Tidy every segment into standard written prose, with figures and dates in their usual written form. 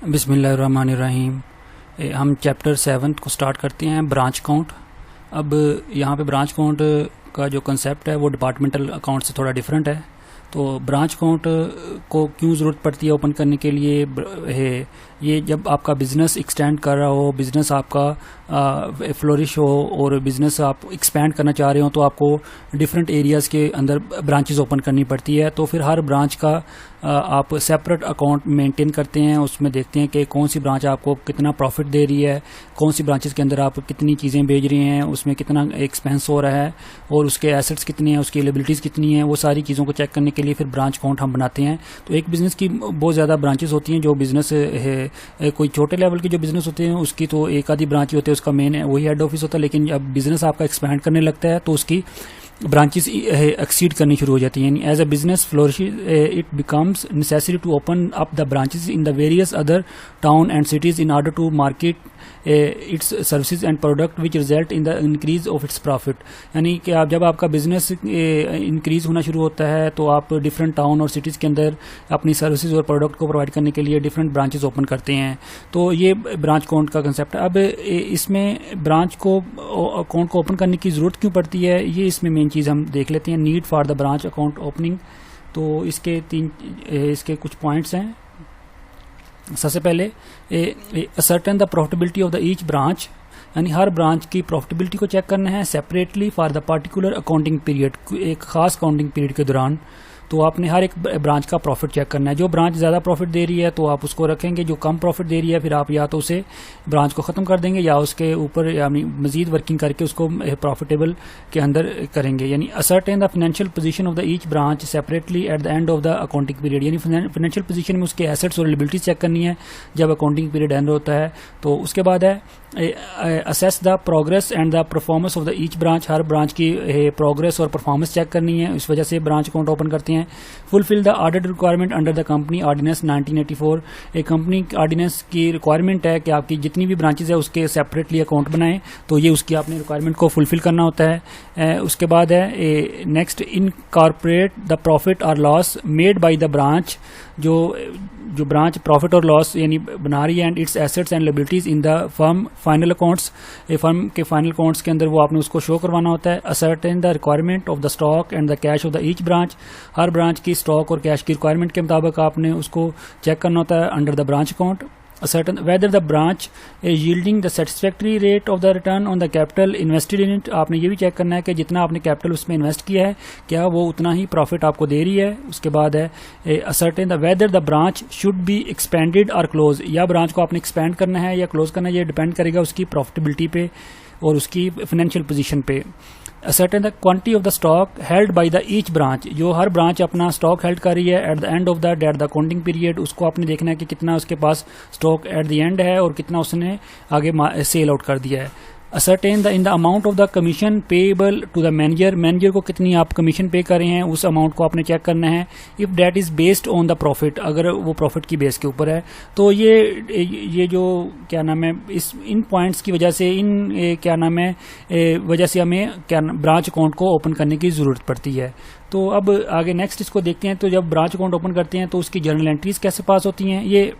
बिस्मिल्लाहिर्रहमानिर्रहीम। हम चैप्टर 7 को स्टार्ट करते हैं, ब्रांच काउंट। अब यहाँ पे ब्रांच काउंट का जो कंसेप्ट है वो डिपार्टमेंटल अकाउंट से थोड़ा डिफरेंट है। तो ब्रांच काउंट को क्यों ज़रूरत पड़ती है ओपन करने के लिए है, ये जब आपका बिज़नेस एक्सटेंड कर रहा हो, बिज़नेस आपका फ्लोरिश हो और बिज़नेस आप एक्सपेंड करना चाह रहे हो, तो आपको डिफरेंट एरियाज़ के अंदर ब्रांचेस ओपन करनी पड़ती है। तो फिर हर ब्रांच का आप सेपरेट अकाउंट मेंटेन करते हैं, उसमें देखते हैं कि कौन सी ब्रांच आपको कितना प्रॉफिट दे रही है, कौन सी ब्रांचेस के अंदर आप कितनी चीज़ें भेज रहे हैं, उसमें कितना एक्सपेंस हो रहा है और उसके एसेट्स कितने हैं, उसकी लायबिलिटीज़ कितनी हैं। वो सारी चीज़ों को चेक करने के लिए फिर ब्रांच काउंट हम बनाते हैं। तो एक बिज़नेस की बहुत ज़्यादा ब्रांचेस होती हैं। जो बिज़नेस है, कोई छोटे लेवल के जो बिज़नेस होते हैं उसकी तो एक आधी ब्रांच ही होती है, उसका मेन है वही हेड ऑफिस होता है। लेकिन जब बिज़नेस आपका एक्सपैंड करने लगता है तो उसकी ब्रांचेस एक्सीड करनी शुरू हो जाती हैं। यानी as a business flourishes it becomes necessary to open up the branches in the various other town and cities in order to market its services and product which result in the increase of its profit. यानी कि आप जब आपका business increase होना शुरू होता है तो आप डिफरेंट टाउन और सिटीज़ के अंदर अपनी सर्विसेज और प्रोडक्ट को प्रोवाइड करने के लिए डिफरेंट ब्रांचेस ओपन करते हैं। तो ये ब्रांच काउंट का कंसेप्ट है। अब इसमें ब्रांच को अकाउंट को ओपन करने की ज़रूरत क्यों पड़ती है, ये इसमें मेन चीज़ हम देख लेते हैं। Need for the branch account opening. तो इसके कुछ पॉइंट्स हैं। सबसे पहले ascertain the profitability of the each branch, यानी हर ब्रांच की प्रॉफिटेबिलिटी को चेक करना है separately for the particular accounting period, एक खास अकाउंटिंग पीरियड के दौरान। तो आपने हर एक ब्रांच का प्रॉफिट चेक करना है। जो ब्रांच ज़्यादा प्रॉफिट दे रही है तो आप उसको रखेंगे, जो कम प्रॉफिट दे रही है फिर आप या तो उसे ब्रांच को ख़त्म कर देंगे या उसके ऊपर यानी मजीद वर्किंग करके उसको प्रॉफिटेबल के अंदर करेंगे। यानी ascertain the financial position of the each branch separately at the end of the accounting period. यानी फाइनेंशियल पोजीशन में उसके एसेट्स और लायबिलिटीज चेक करनी है जब अकाउंटिंग पीरियड एंड होता है। तो उसके बाद है assess the progress and the performance of the each branch. Her branch की प्रोग्रेस और परफॉर्मेंस चेक करनी है, इस वजह से ब्रांच अकाउंट ओपन करते हैं। Fulfil the order requirement under the company ordinance 1984। एक कंपनी ऑर्डिनेंस की रिक्वायरमेंट है कि आपकी जितनी भी ब्रांचेस है उसके सेपरेटली अकाउंट बनाएं, तो ये उसकी आपने रिक्वायरमेंट को फुलफिल करना होता है। उसके बाद है नेक्स्ट, इनकॉर्पोरेट द प्रॉफिट और loss made by the branch. जो ब्रांच प्रॉफिट और लॉस यानी बना रही है and its assets and liabilities in the firm final accounts, firm के फाइनल अकाउंट्स के अंदर वो आपने उसको शो करवाना होता है। Ascertain the requirement of the stock and the cash of the each branch. Her branch की स्टॉक और कैश की रिक्वायरमेंट के मुताबिक आपने उसको चेक करना होता है under the branch account. Certain whether the branch is yielding the satisfactory rate of the return on the capital invested in it। आपने ये भी चेक करना है कि जितना आपने कैपिटल उसमें इन्वेस्ट किया है क्या वो उतना ही प्रॉफिट आपको दे रही है। उसके बाद है ascertain the whether the branch should be expanded or close। या ब्रांच को आपने एक्सपेंड करना है या क्लोज करना है, ये डिपेंड करेगा उसकी प्रॉफिटेबिलिटी पे और उसकी फाइनेंशियल पोजीशन पे। Ascertain the quantity of the stock held by the each branch. जो हर ब्रांच अपना स्टॉक हेल्ड कर रही है at the end of the accounting period, उसको आपने देखना है कि कितना उसके पास स्टॉक एट द एंड है और कितना उसने आगे सेल आउट कर दिया है। Ascertain the in the amount of the commission payable to the manager. Manager को कितनी आप कमीशन पे कर रहे हैं उस अमाउंट को आपने चेक करना है। If that is based on the profit, अगर वो प्रॉफिट की बेस के ऊपर है। तो ये जो क्या नाम है, इन पॉइंट्स की वजह से वजह से हमें ब्रांच अकाउंट को ओपन करने की जरूरत पड़ती है। तो अब आगे नेक्स्ट इसको देखते हैं। तो जब ब्रांच अकाउंट ओपन करते हैं तो उसकी जर्नल एंट्रीज कैसे पास होती हैं। ये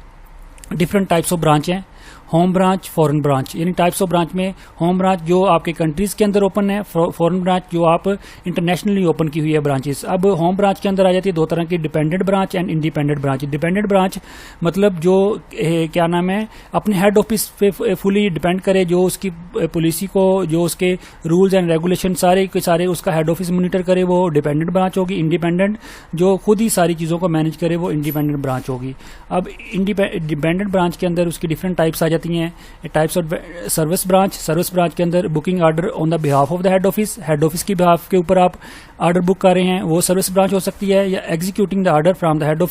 डिफरेंट टाइप्स ऑफ ब्रांच हैं। Home branch, foreign branch. यानी टाइप्स ऑफ ब्रांच में होम ब्रांच जो आपके कंट्रीज के अंदर ओपन है, फॉरेन ब्रांच जो आप इंटरनेशनली ओपन की हुई है ब्रांचेस। अब होम ब्रांच के अंदर आ जाती है दो तरह की, dependent branch and independent branch. Dependent branch मतलब जो क्या नाम है अपने हेड ऑफिस पे फुली डिपेंड करे, जो उसकी पॉलिसी को, जो उसके रूल्स एंड रेगुलेशन सारे के सारे उसका हेड ऑफिस मॉनिटर करे, वो डिपेंडेंट ब्रांच होगी। इंडिपेंडेंट जो खुद ही सारी चीज़ों को मैनेज करे, वो इंडिपेंडेंट ब्रांच होगी। अब डिपेंडेंट ब्रांच के अंदर उसकी डिफरेंट टाइप्स आ जाती हैं। Types of service branch. Service branch के अंदर booking order on the behalf of the head office, head office की बिहाफ के ऊपर आप ऑर्डर बुक कर रहे हैं, वो सर्विस ब्रांच हो सकती है। या executing the order from the head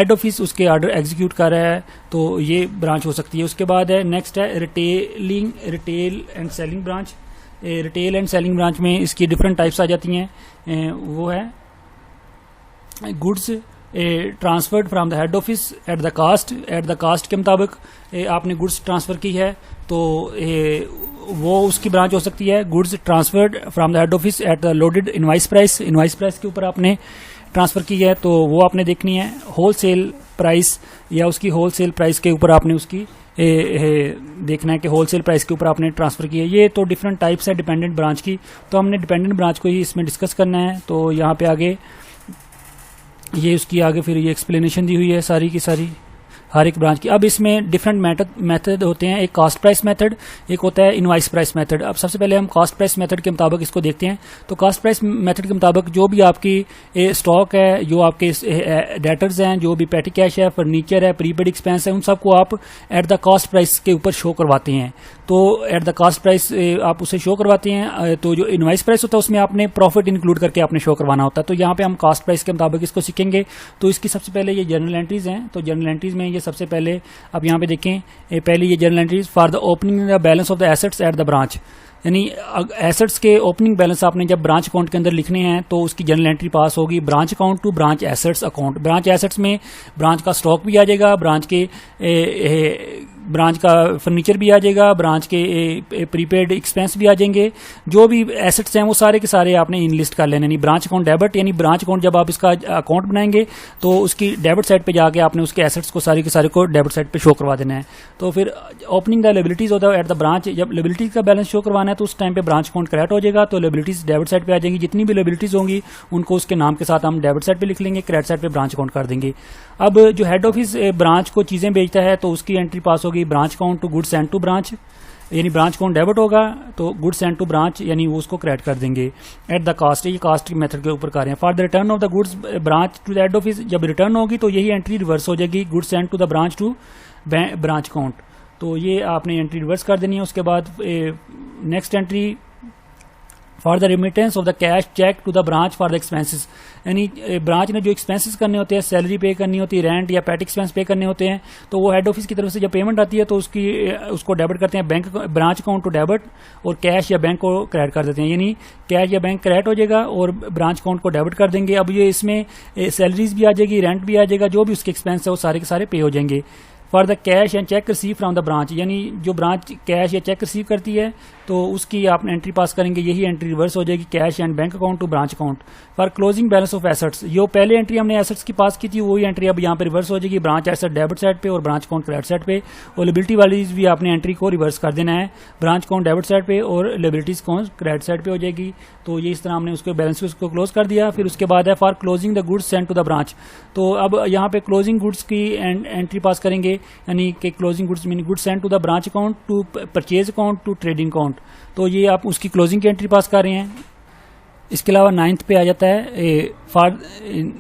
office उसके ऑर्डर एग्जीक्यूट कर रहा है, तो ये ब्रांच हो सकती है। उसके बाद है नेक्स्ट है retail and selling branch. Retail and selling branch में इसकी डिफरेंट टाइप्स आ जाती हैं। वो है goods transferred from the head office at the cost के मुताबिक आपने गुड्स ट्रांसफर की है तो वो उसकी ब्रांच हो सकती है। Goods transferred from the head office at the loaded invoice price के ऊपर आपने ट्रांसफर की है तो वो आपने देखनी है। होलसेल प्राइस या उसकी होल सेल प्राइस के ऊपर आपने उसकी देखना है कि होल सेल प्राइस के ऊपर आपने ट्रांसफ़र किया। ये तो डिफरेंट टाइप्स है डिपेंडेंट ब्रांच की, तो हमने डिपेंडेंट ब्रांच को ही इसमें डिस्कस करना है। तो यहाँ पे आगे ये उसकी आगे फिर ये एक्सप्लेनेशन दी हुई है सारी की सारी हर एक ब्रांच की। अब इसमें डिफरेंट मेथड होते हैं, एक कॉस्ट प्राइस मेथड, एक होता है इनवाइस प्राइस मेथड। अब सबसे पहले हम कॉस्ट प्राइस मेथड के मुताबिक इसको देखते हैं। तो कॉस्ट प्राइस मेथड के मुताबिक जो भी आपकी स्टॉक है, जो आपके डेटर्स हैं, जो भी पेटी कैश है, फर्नीचर है, प्रीपेड एक्सपेंस है, उन सबको आप एट द कॉस्ट प्राइस के ऊपर शो करवाते हैं। तो एट द कॉस्ट प्राइस आप उसे शो करवाते हैं। तो जो इनवाइस प्राइस होता है उसमें आपने प्रॉफिट इंक्लूड करके आपने शो करवाना होता है। तो यहाँ पे हम कॉस्ट प्राइस के मुताबिक इसको सीखेंगे। तो इसकी सबसे पहले ये जर्नल एंट्रीज हैं। तो जर्नल एंट्रीज में ये सबसे पहले आप यहाँ पे देखें, पहले ये journal entries for the opening the balance of the assets at the branch, यानी एसेट्स के ओपनिंग बैलेंस आपने जब ब्रांच अकाउंट के अंदर लिखने हैं तो उसकी जर्नल एंट्री पास होगी branch account to branch assets account. Branch assets में ब्रांच का स्टॉक भी आ जाएगा, ब्रांच का फर्नीचर भी आ जाएगा, ब्रांच के प्रीपेड एक्सपेंस भी आ जाएंगे। जो भी एसेट्स हैं वो सारे के सारे आपने इनलिस्ट कर लेने। यानी ब्रांच अकाउंट डेबिट, यानी ब्रांच अकाउंट जब आप इसका अकाउंट बनाएंगे तो उसकी डेबिट साइड पे जाके आपने उसके एसेट्स को सारे के सारे को डेबिट साइड पे शो करवा देना है। तो फिर ओपनिंग द लायबिलिटीज होता है एट द ब्रांच, जब लायबिलिटीज का बैलेंस शो करवाना है तो उस टाइम पे ब्रांच अकाउंट क्रेडिट हो जाएगा, तो लायबिलिटीज डेबिट साइड पे आ जाएंगी। जितनी भी लायबिलिटीज होंगी उनको उसके नाम के साथ हम डेबिट साइड पे लिख लेंगे, क्रेडिट साइड पे ब्रांच अकाउंट कर देंगे। अब जो हेड ऑफिस ब्रांच को चीजें बेचता है तो उसकी एंट्री पास होगी branch account to goods and to branch, यानी ब्रांच अकाउंट डेबिट होगा तो गुड्स एंड टू ब्रांच यानी वो उसको क्रेडिट कर देंगे एट द कॉस्ट। ये कॉस्ट मेथड के ऊपर कर रहे हैं। For the return of the goods branch to the head office, जब रिटर्न होगी तो यही एंट्री रिवर्स हो जाएगी goods and to the branch to branch account. तो ये आपने एंट्री रिवर्स कर देनी है। उसके बाद next entry for the remittance of the cash cheque to the branch for the expenses, यानी ब्रांच ने जो एक्सपेंसेस करने होते हैं, सैलरी पे करनी होती है, रेंट या पेट एक्सपेंस पे करने होते हैं, तो वो हेड ऑफिस की तरफ से जब पेमेंट आती है तो उसको डेबिट करते हैं ब्रांच अकाउंट टू डेबिट, और कैश या बैंक को क्रेडिट कर देते हैं। यानी कैश या बैंक क्रेडिट हो जाएगा और ब्रांच अकाउंट को डेबिट कर देंगे। अब ये इसमें सैलरीज भी आ जाएगी, रेंट भी आ जाएगा, जो भी उसके एक्सपेंस है वो सारे के सारे पे हो जाएंगे। For the cash and check receive from the branch, यानी जो ब्रांच कैश या चेक रिसीव करती है तो उसकी आप एंट्री पास करेंगे, यही एंट्री रिवर्स हो जाएगी cash and bank account to branch account. For closing balance of assets, जो पहले एंट्री हमने एसेट्स की पास की थी वही एंट्री अब यहाँ पे रिवर्स हो जाएगी, ब्रांच एसेट डेबिट साइड पे और ब्रांच अकाउंट क्रेडिट साइड पे। और लिबिलिटी वाली भी आपने एंट्री को रिवर्स कर देना है, ब्रांच अकाउंट डेबिट साइड पे और लिबिलिटीज अकाउंट क्रेडिट साइड पे हो जाएगी। तो ये इस तरह हमने उसके बैलेंस को क्लोज कर दिया। फिर उसके बाद है for closing the goods send to the branch, तो अब यहाँ पे क्लोजिंग गुड्स की एंट्री पास करेंगे, यानी कि closing goods mean goods send to the branch account to purchase account to trading account. तो ये आप उसकी क्लोजिंग की एंट्री पास कर रहे हैं। इसके अलावा 9th पे आ जाता है, फॉर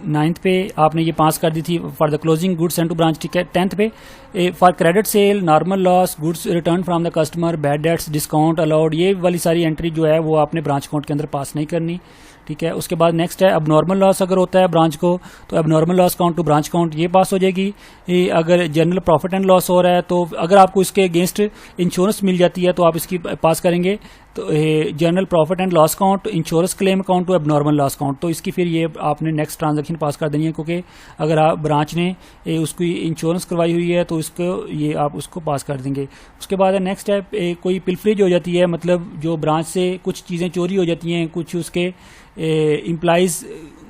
9th पे आपने ये पास कर दी थी for the closing goods send to branch. ठीक है, 10th पे for credit sale, normal loss, goods return from the customer, bad debts, discount allowed, ये वाली सारी एंट्री जो है वो आपने ब्रांच अकाउंट के अंदर पास नहीं करनी। ठीक है, उसके बाद नेक्स्ट है अबनॉर्मल लॉस, अगर होता है ब्रांच को तो abnormal loss account to branch account ये पास हो जाएगी। अगर जनरल प्रॉफिट एंड लॉस हो रहा है तो अगर आपको इसके अगेंस्ट इंश्योरेंस मिल जाती है तो आप इसकी पास करेंगे। तो general profit and loss account, insurance claim account to abnormal loss account, तो इसकी फिर ये आपने नेक्स्ट ट्रांजैक्शन पास कर देनी है, क्योंकि अगर आप ब्रांच ने उसकी इंश्योरेंस करवाई हुई है तो इसको ये आप उसको पास कर देंगे। उसके बाद है नेक्स्ट है कोई पिलफरेज हो जाती है, मतलब जो ब्रांच से कुछ चीज़ें चोरी हो जाती हैं, कुछ उसके इम्प्लाइज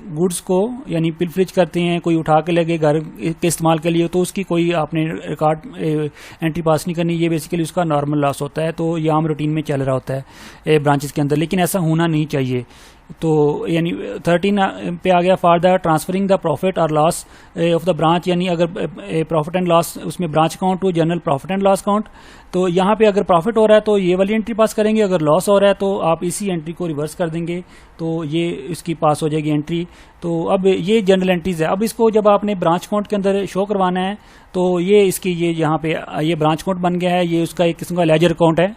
गुड्स को यानी पिलफरेज करते हैं, कोई उठा के लगे घर के इस्तेमाल के लिए, तो उसकी कोई आपने रिकॉर्ड एंट्री पास नहीं करनी। ये बेसिकली उसका नॉर्मल लॉस होता है, तो ये आम रूटीन में चल रहा होता है ब्रांचेस के अंदर, लेकिन ऐसा होना नहीं चाहिए। तो यानी 13 पे आ गया for the transferring the profit और लॉस ऑफ द ब्रांच, यानी अगर प्रॉफिट एंड लॉस उसमें branch account to general profit and loss account, तो यहाँ पे अगर प्रॉफिट हो रहा है तो ये वाली एंट्री पास करेंगे, अगर लॉस हो रहा है तो आप इसी एंट्री को रिवर्स कर देंगे, तो ये इसकी पास हो जाएगी एंट्री। तो अब ये जनरल एंट्रीज है। अब इसको जब आपने ब्रांच अकाउंट के अंदर शो करवाना है तो ये इसकी ये यहाँ पे ये ब्रांच अकाउंट बन गया है, ये उसका एक किस्म का लेजर अकाउंट है।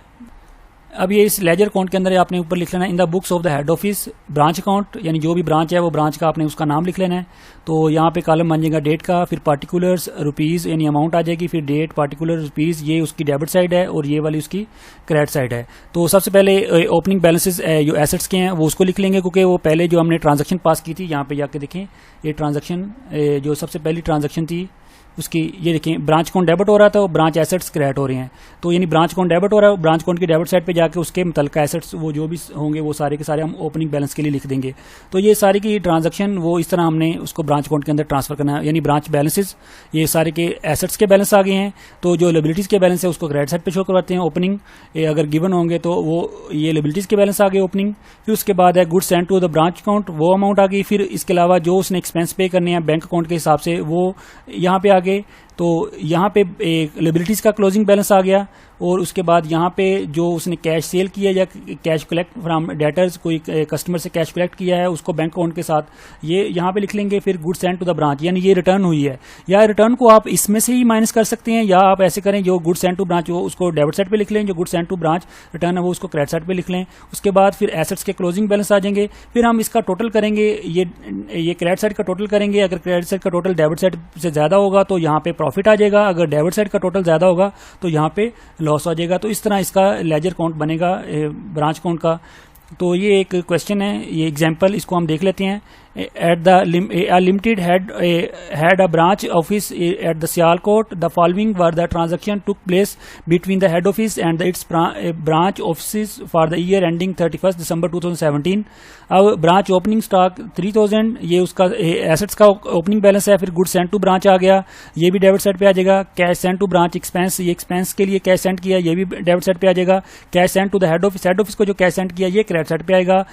अब ये इस लेजर अकाउंट के अंदर आपने ऊपर लिख लेना है in the books of the head office branch account, यानी जो भी ब्रांच है वो ब्रांच का आपने उसका नाम लिख लेना है। तो यहाँ पे कॉलम बन जाएगा डेट का, फिर पार्टिकुलर्स रुपीज यानी अमाउंट आ जाएगी, फिर डेट पार्टिकुलर रुपीज, ये उसकी डेबिट साइड है और ये वाली उसकी क्रेडिट साइड है। तो सबसे पहले ओपनिंग बैलेंसेस जो एसेट्स के हैं वो उसको लिख लेंगे, क्योंकि वो पहले जो हमने ट्रांजेक्शन पास की थी, यहाँ पे जाके देखें ये ट्रांजेक्शन जो सबसे पहली ट्रांजेक्शन थी उसकी ये देखें ब्रांच अकाउंट डेबिट हो रहा था, ब्रांच एसेट्स क्रिएट हो रहे हैं। तो यानी ब्रांच अकाउंट डेबिट हो रहा है, ब्रांच अकाउंट की डेबिट साइड पे जाके उसके मुतल्लिका एसेट्स वो जो भी होंगे वो सारे के सारे हम ओपनिंग बैलेंस के लिए लिख देंगे। तो ये सारी की ट्रांजैक्शन वो इस तरह हमने उसको ब्रांच अकाउंट के अंदर ट्रांसफर करना है, यानी ब्रांच बैलेंसेज ये सारे के एसेट्स के बैलेंस आ गए हैं। तो जो लायबिलिटीज के बैलेंस है उसको क्रेडिट साइड पे शो करवाते हैं ओपनिंग, अगर गिवन होंगे तो वो ये लायबिलिटीज के बैलेंस आ गए ओपनिंग। फिर उसके बाद है goods sent to the branch account, वो अमाउंट आ गई। फिर इसके अलावा जो उसने एक्सपेंस पे करने हैं बैंक अकाउंट के हिसाब से वो यहाँ पे आ गए। तो यहाँ पे लायबिलिटीज का क्लोजिंग बैलेंस आ गया। और उसके बाद यहाँ पे जो उसने कैश सेल किया या कैश कलेक्ट फ्रॉम डेटर्स, कोई कस्टमर से कैश कलेक्ट किया है उसको बैंक अकाउंट के साथ ये यहाँ पे लिख लेंगे। फिर goods sent to the branch, यानी ये रिटर्न हुई है, या रिटर्न को आप इसमें से ही माइनस कर सकते हैं, या आप ऐसे करें जो गुड्स सेंट टू ब्रांच वो उसको डेबिट साइड पे लिख लें, जो goods sent to branch return है वो उसको क्रेडिट साइड पे लिख लें। उसके बाद फिर एसेट्स के क्लोजिंग बैलेंस आ जाएंगे। फिर हम इसका टोटल करेंगे, ये क्रेडिट साइड का टोटल करेंगे। अगर क्रेडिट साइड का टोटल डेबिट साइड से ज्यादा होगा तो यहाँ पे प्रॉफिट आ जाएगा, अगर डेबिट साइड का टोटल ज्यादा होगा तो यहाँ पे लॉस आ जाएगा। तो इस तरह इसका लेजर अकाउंट बनेगा ब्रांच अकाउंट का। तो ये एक क्वेश्चन है, ये एग्जांपल इसको हम देख लेते हैं। at the limited had a branch office at the Sialkot. The following were the transaction took place between the head office and its branch offices for the year ending 31st December 2017. अब branch opening stock 3000, ये उसका assets का opening balance है। फिर good sent to branch आ गया, ये भी डेबिट साइड पे आ जाएगा। Cash sent to branch expense, ये एक्सपेंस के लिए कैश सेंट किया, ये भी डेबिट साइड पे आ जाएगा। Cash sent to the head office को जो कैश सेंट किया ये क्रेडिट साइड पे आएगा।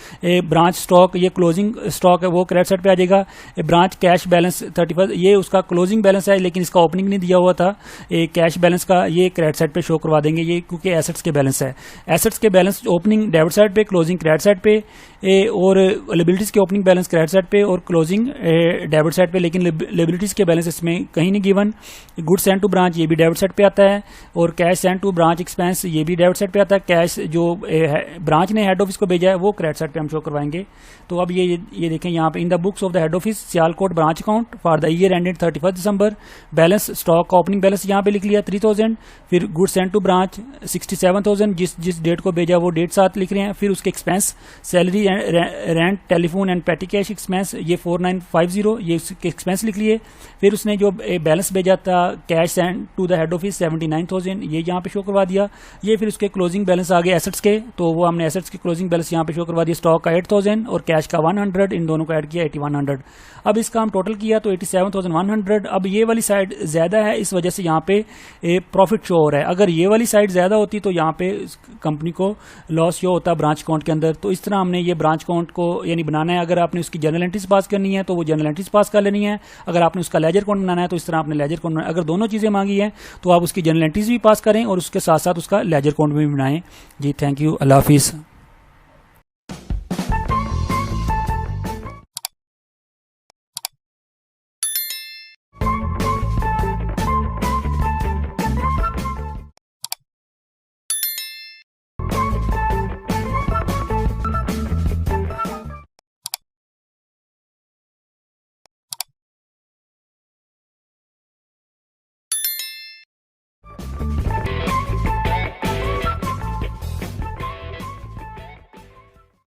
ब्रांच स्टॉक, ये क्लोजिंग स्टॉक है वो क्रेडिट साइड पे आ जाएगा। ब्रांच कैश बैलेंस 31 ये उसका क्लोजिंग बैलेंस है, लेकिन इसका ओपनिंग नहीं दिया हुआ था। कैश बैलेंस का ये क्रेडिट साइड पे शो करवा देंगे, ये क्योंकि एसेट्स के बैलेंस है। एसेट्स के बैलेंस ओपनिंग डेबिट साइड पे, क्लोजिंग क्रेडिट साइड पे, और लायबिलिटीज के ओपनिंग बैलेंस क्रेडिट साइड पे और क्लोजिंग डेबिट साइड पे। लेकिन लायबिलिटीज के बैलेंस इसमें कहीं नहीं given. Good sent to branch ये भी डेबिट साइड पे आता है, और cash sent to branch expense ये भी डेबिट साइड पे आता है। कैश जो ब्रांच ने हेड ऑफिस को भेजा है वो क्रेडिट साइड पे हम शो करवाएंगे। तो अब ये देखें यहाँ पे in the books of the head office Sialkot branch account for the year ended 31 December. Balance stock का ओपनिंग बैलेंस यहाँ पे लिख लिया 3000। फिर गुड सेंट टू ब्रांच 67,000, जिस डेट को भेजा वो डेट साथ लिख रहे हैं। फिर उसके expense salary rent telephone and पेटी कैश एक्सपेंस ये 4950, ये उसके एक्सपेंस लिख लिए। फिर उसने जो बैलेंस भेजा था cash sent to the head office 79,000, ये यहाँ पे शो करवा दिया। ये फिर उसके क्लोजिंग बैलेंस आ गए एसेट्स के, तो वो हमने एसेट्स के क्लोजिंग बैलेंस यहाँ पे शो करवा दिया। स्टॉक का 8000 और कैश का 100, इन दोनों को ऐड किया 8100। अब इसका हम टोटल किया तो 87,100। अब ये वाली साइड ज्यादा है, इस वजह से यहाँ पे प्रॉफिट शो हो रहा है। अगर ये वाली साइड ज्यादा होती तो यहाँ पे कंपनी को लॉस शो होता ब्रांच अकाउंट के अंदर। तो इस तरह हमने ये ब्रांच अकाउंट को यानी बनाना है। अगर आपने उसकी जनरल एंट्रीज पास करनी है तो वो जनरल एंट्रीज पास कर लेनी है। अगर आपने उसका लेजर अकाउंट बनाना है तो इस तरह आपने लेजर अकाउंट। अगर दोनों चीजें मांगी है तो आप उसकी जनरल एंट्रीज भी पास करें और उसके साथ साथ उसका लेजर अकाउंट भी बनाएं। जी थैंक यू, अल्लाह हाफिज।